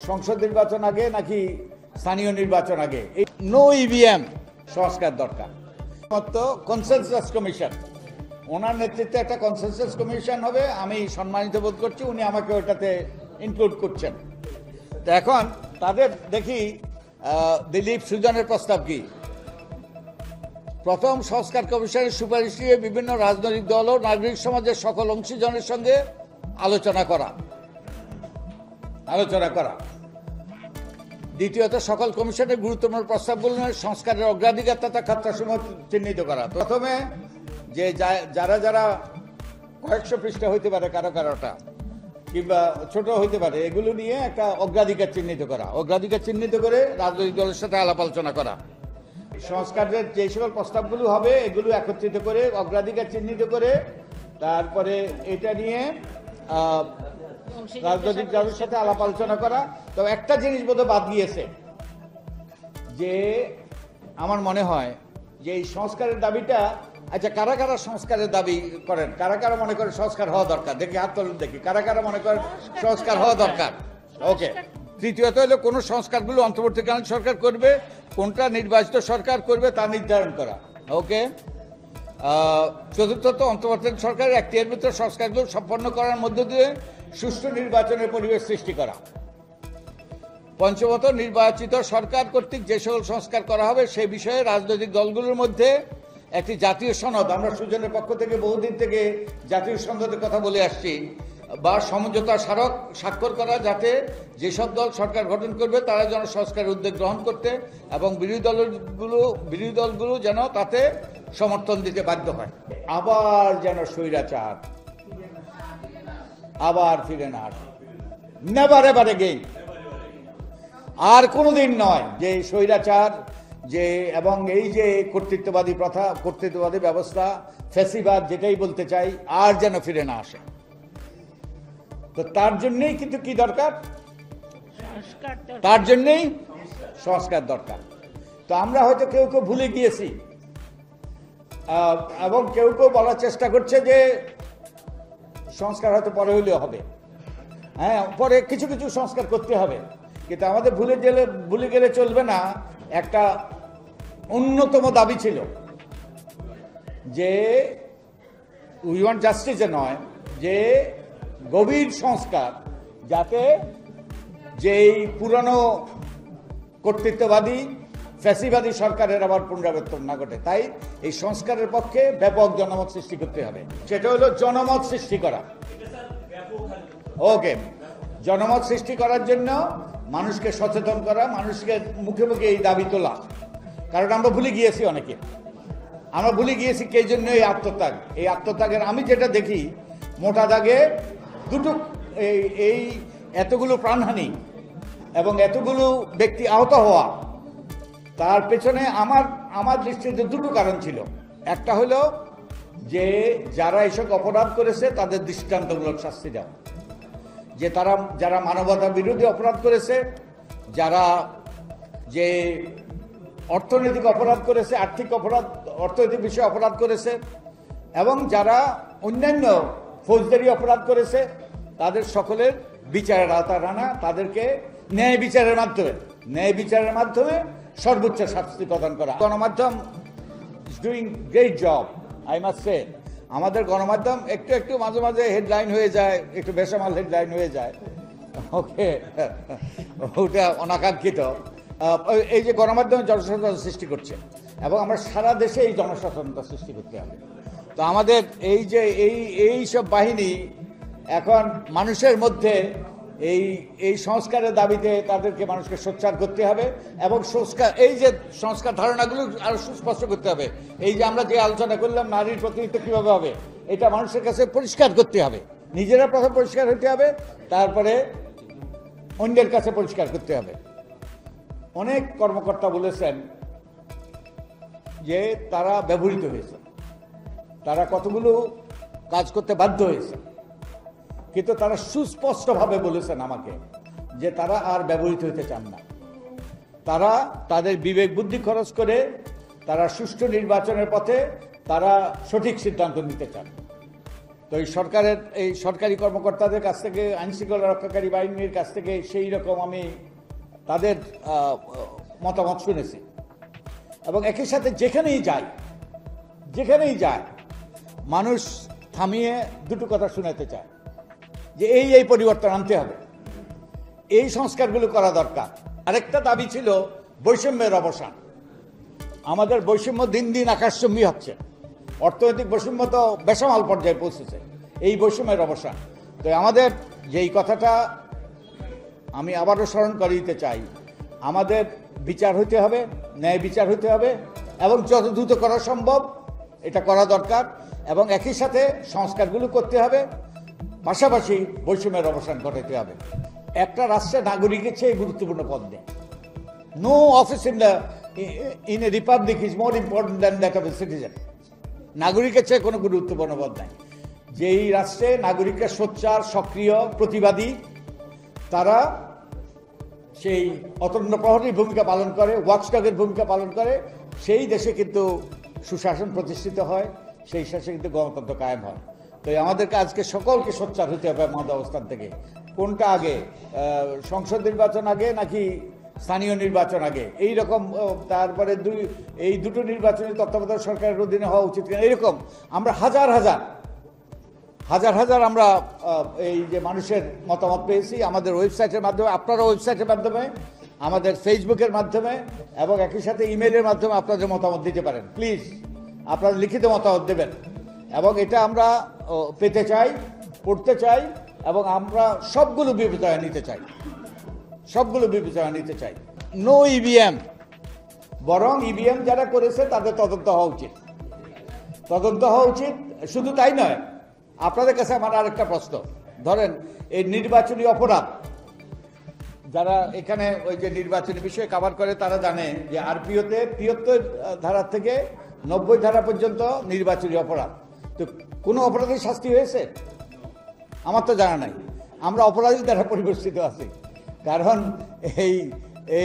সংসদ নির্বাচন আগে নাকি স্থানীয় নির্বাচন আগে? নো ইভিএম সংস্কার দরকার। কনসেনসাস কমিশন, ওনার নেতৃত্বে একটা কনসেনসাস কমিশন হবে। আমি সম্মানিত বোধ করছি উনি আমাকে ওটাতে ইনক্লুড করছেন। তো এখন তাদের দেখি দিলীপ সুজনের প্রস্তাব কি। প্রথম সংস্কার কমিশনের সুপারিশ নিয়ে বিভিন্ন রাজনৈতিক দল ও নাগরিক সমাজের সকল অংশীজনের সঙ্গে আলোচনা করা। দ্বিতীয়ত, সকল কমিশনের গুরুত্বপূর্ণ প্রস্তাবগুলো সংস্কারের অগ্রাধিকার তথা খাতসমূহ চিহ্নিত করা। প্রথমে যে যারা যারা কয়েকশো পৃষ্ঠা হইতে পারে, কারোটা কিংবা ছোট হইতে পারে, এগুলো নিয়ে একটা অগ্রাধিকার চিহ্নিত করা। অগ্রাধিকার চিহ্নিত করে রাজনৈতিক দলের সাথে আলাপ আলোচনা করা। সংস্কারের যে সকল প্রস্তাবগুলো হবে এগুলো একত্রিত করে অগ্রাধিকার চিহ্নিত করে তারপরে এটা নিয়ে রাজনৈতিক দলের সাথে আলাপ আলোচনা করা। তবে একটা জিনিস বোধহয় বাদ গিয়েছে, যে আমার মনে হয় যে এই সংস্কারের দাবিটা, আচ্ছা কারা কারা সংস্কারের দাবি করেন, কারা কারা মনে করেন সংস্কার হওয়া দরকার, দেখি হাত তুলুন দেখি, কারা কারা মনে করেন সংস্কার হওয়া দরকার। ওকে। তৃতীয়ত হলো কোন সংস্কারগুলো অন্তর্বর্তীকালীন সরকার করবে, কোনটা নির্বাচিত সরকার করবে তা নির্ধারণ করা। ওকে। চতুর্থত, অন্তর্বর্তীকালীন সরকারের এখতিয়ারের ভিতরে সংস্কারগুলো সম্পন্ন করার মধ্য দিয়ে সুষ্ঠু নির্বাচনের পরিবেশ সৃষ্টি করা। পঞ্চমত, নির্বাচিত সরকার কর্তৃক যে সকল সংস্কার করা হবে সেই বিষয়ে রাজনৈতিক দলগুলোর মধ্যে একটি জাতীয় সনদ, আমরা সুজনের পক্ষ থেকে বহুদিন থেকে জাতীয় সনদের কথা বলে আসছি, বা সমঝোতা স্মারক স্বাক্ষর করা, যাতে যেসব দল সরকার গঠন করবে তারা যেন সংস্কারের উদ্যোগ গ্রহণ করতে এবং বিরোধী দলগুলো যেন তাতে সমর্থন দিতে বাধ্য হয়। আবার যেন স্বৈরাচার আবার ফিরে না আসে, নেভার এভার এগেইন। আর কোনোদিন নয় যে স্বৈরাচার যে এবং এই যে কর্তৃত্ববাদী প্রথা, কর্তৃত্ববাদী ব্যবস্থা, ফ্যাসিবাদ যেটাই বলতে চাই, আর যেন ফিরে না আসে। তো তার জন্যই কিন্তু কি দরকার, তার জন্যই সংস্কার দরকার। তো আমরা হয়তো কেউ কেউ ভুলে গিয়েছি এবং কেউ কেউ বলার চেষ্টা করছে যে সংস্কার হয়তো পরে হইলেও হবে, হ্যাঁ পরে কিছু কিছু সংস্কার করতে হবে। কিন্তু আমাদের ভুলে গেলে চলবে না, একটা অন্যতম দাবি ছিল যে উই ওয়ান্ট জাস্টিসে নয়, যে গভীর সংস্কার, যাতে যেই পুরনো কর্তৃত্ববাদী ফ্যাসিবাদী সরকারের আবার পুনরাবর্তন না ঘটে। তাই এই সংস্কারের পক্ষে ব্যাপক জনমত সৃষ্টি করতে হবে। সেটা হলো জনমত সৃষ্টি করা। ওকে। জনমত সৃষ্টি করার জন্য মানুষকে সচেতন করা, মানুষকে মুখে মুখে এই দাবি তোলা। কারণ আমরা ভুলে গিয়েছি, অনেকে আমরা ভুলে গিয়েছি কে জন্য এই আত্মত্যাগ। এই আত্মত্যাগের আমি যেটা দেখি, মোটা দাগে দুটো, এই এতগুলো প্রাণহানি এবং এতগুলো ব্যক্তি আহত হওয়া, তার পেছনে আমার দৃষ্টিতে দুটো কারণ ছিল। একটা হলো যে যারা এইসব অপরাধ করেছে তাদের দৃষ্টান্তমূলক শাস্তি দেওয়া, যে যারা মানবতা বিরোধী অপরাধ করেছে, যারা যে অর্থনৈতিক অপরাধ করেছে, অর্থনৈতিক বিষয়ে অপরাধ করেছে, এবং যারা অন্যান্য ফৌজদারি অপরাধ করেছে, তাদের সকলের বিচারের আওতায় আনা, তাদেরকে ন্যায় বিচারের মাধ্যমে সর্বোচ্চ শাস্তি প্রদান করা। গণমাধ্যম is doing great job, I must say. আমাদের গণমাধ্যম একটু মাঝে মাঝে হেডলাইন হয়ে যায়, একটু বেসামাল হেডলাইন হয়ে যায়। ওকে, ওটা অনাকাঙ্ক্ষিত। এই যে গণমাধ্যমে জনসচেতনতা সৃষ্টি করছে, এবং আমরা সারা দেশে এই জনসচেতনতা সৃষ্টি করতে হবে। তো আমাদের এই যে এই সব বাহিনী এখন মানুষের মধ্যে এই সংস্কারের দাবিতে তাদেরকে মানুষকে সোচ্চার করতে হবে, এবং এই যে সংস্কার ধারণাগুলো আরো সুস্পষ্ট করতে হবে। এই যে আমরা যে আলোচনা করলাম নারীর প্রতিনিধিত্ব কিভাবে হবে, এটা মানুষের কাছে পরিষ্কার করতে হবে। নিজেরা প্রথম পরিষ্কার হতে হবে, তারপরে অন্যের কাছে পরিষ্কার করতে হবে। অনেক কর্মকর্তা বলেছেন যে তারা ব্যবহৃত হয়েছে, তারা কতগুলো কাজ করতে বাধ্য হয়েছে, কিন্তু তারা সুস্পষ্টভাবে বলেছেন আমাকে যে তারা আর ব্যবহৃত হতে চান না। তারা তাদের বিবেক বুদ্ধি খরচ করে তারা সুষ্ঠু নির্বাচনের পথে তারা সঠিক সিদ্ধান্ত নিতে চান। তো এই সরকারের এই সরকারি কর্মকর্তাদের কাছ থেকে, আইনশৃঙ্খলা রক্ষাকারী বাহিনীর কাছ থেকে সেই রকম আমি তাদের মতামত শুনেছি। এবং একই সাথে যেখানেই যায় মানুষ থামিয়ে দুটো কথা শোনাতে চায় যে এই পরিবর্তন আনতে হবে, এই সংস্কারগুলো করা দরকার। আরেকটা দাবি ছিল বৈষম্যের অবসান। আমাদের বৈষম্য দিন দিন আকাশচুম্বী হচ্ছে, অর্থনৈতিক বৈষম্য তো বেসামাল পর্যায়ে পৌঁছেছে, এই বৈষম্যের অবসান। তো আমাদের যেই কথাটা আমি আবারও স্মরণ করিয়ে দিতে চাই, আমাদের বিচার হইতে হবে, ন্যায় বিচার হইতে হবে, এবং যত দ্রুত করা সম্ভব এটা করা দরকার, এবং একই সাথে সংস্কারগুলো করতে হবে, পাশাপাশি বৈষম্যের অবসান ঘটাতে হবে। একটা রাষ্ট্রের নাগরিকের চেয়ে গুরুত্বপূর্ণ পদ নেই। No office in a republic is more important than that of a citizen. নাগরিকের চেয়ে কোনো গুরুত্বপূর্ণ পদ নাই। যেই রাষ্ট্রে নাগরিকরা সোচ্চার, সক্রিয়, প্রতিবাদী, তারা সেই অতন্য প্রহরীর ভূমিকা পালন করে, ওয়াচডগের ভূমিকা পালন করে, সেই দেশে কিন্তু সুশাসন প্রতিষ্ঠিত হয়, সেই দেশে কিন্তু গণতন্ত্র কায়েম হয়। তো আমাদেরকে আজকে সকলকে সোচ্চার হতে হবে আমাদের অবস্থান থেকে। কোনটা আগে, সংসদ নির্বাচন আগে নাকি স্থানীয় নির্বাচন আগে, এই রকম, তারপরে এই দুটো নির্বাচনী তত্ত্বাবধায়ক সরকারের অধীনে হওয়া উচিত কিনা, এরকম আমরা হাজার হাজার আমরা এই যে মানুষের মতামত পেয়েছি আমাদের ওয়েবসাইটের মাধ্যমে, আপনারা ওয়েবসাইটের মাধ্যমে, আমাদের ফেসবুকের মাধ্যমে, এবং একই সাথে ইমেলের মাধ্যমে আপনাদের মতামত দিতে পারেন। প্লিজ আপনারা লিখিত মতামত দেবেন, এবং এটা আমরা পেতে চাই, পড়তে চাই, এবং আমরা সবগুলো বিবেচনায় নিতে চাই। নো ইভিএম, বরং ইভিএম যারা করেছে তাদের তদন্ত হওয়া উচিত। শুধু তাই নয়, আপনাদের কাছে আমার আরেকটা প্রশ্ন, ধরেন এই নির্বাচনী অপরাধ যারা এখানে ওই যে নির্বাচনী বিষয়ে কভার করে, তারা জানে যে আরপিওতে 73 ধারা থেকে 90 ধারা পর্যন্ত নির্বাচনী অপরাধ। তো কোনো অপরাধের শাস্তি হয়েছে? আমার তো জানা নাই। আমরা অপরাধী দ্বারা পরিবেষ্টিত আছি, কারণ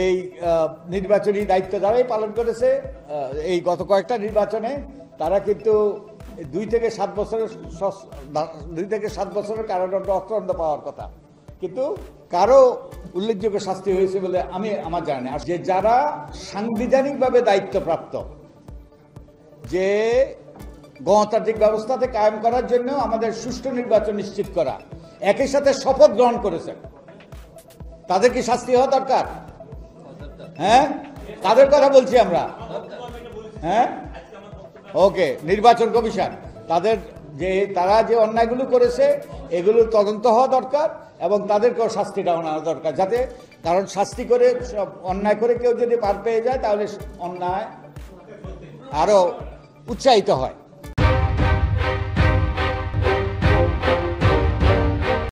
এই নির্বাচনী দায়িত্ব যারাই পালন করেছে এই গত কয়েকটা নির্বাচনে, তারা কিন্তু 2 থেকে 7 বছরের কারাদণ্ড, অর্থদণ্ড পাওয়ার কথা, কিন্তু কারো উল্লেখযোগ্য শাস্তি হয়েছে বলে আমার জানা নেই। আর যে যারা সাংবিধানিকভাবে দায়িত্বপ্রাপ্ত, যে গণতান্ত্রিক ব্যবস্থাতে কায়েম করার জন্য আমাদের সুষ্ঠু নির্বাচন নিশ্চিত করা, একই সাথে শপথ গ্রহণ করেছেন, তাদের কি শাস্তি হওয়া দরকার? হ্যাঁ, তাদের কথা বলছি আমরা। হ্যাঁ, ওকে, নির্বাচন কমিশন তারা যে অন্যায়গুলো করেছে এগুলো তদন্ত হওয়া দরকার, এবং তাদেরকেও শাস্তিটা নেওয়া দরকার, যাতে, কারণ শাস্তি করে, অন্যায় করে কেউ যদি পার পেয়ে যায় তাহলে অন্যায় আরো উৎসাহিত হয়।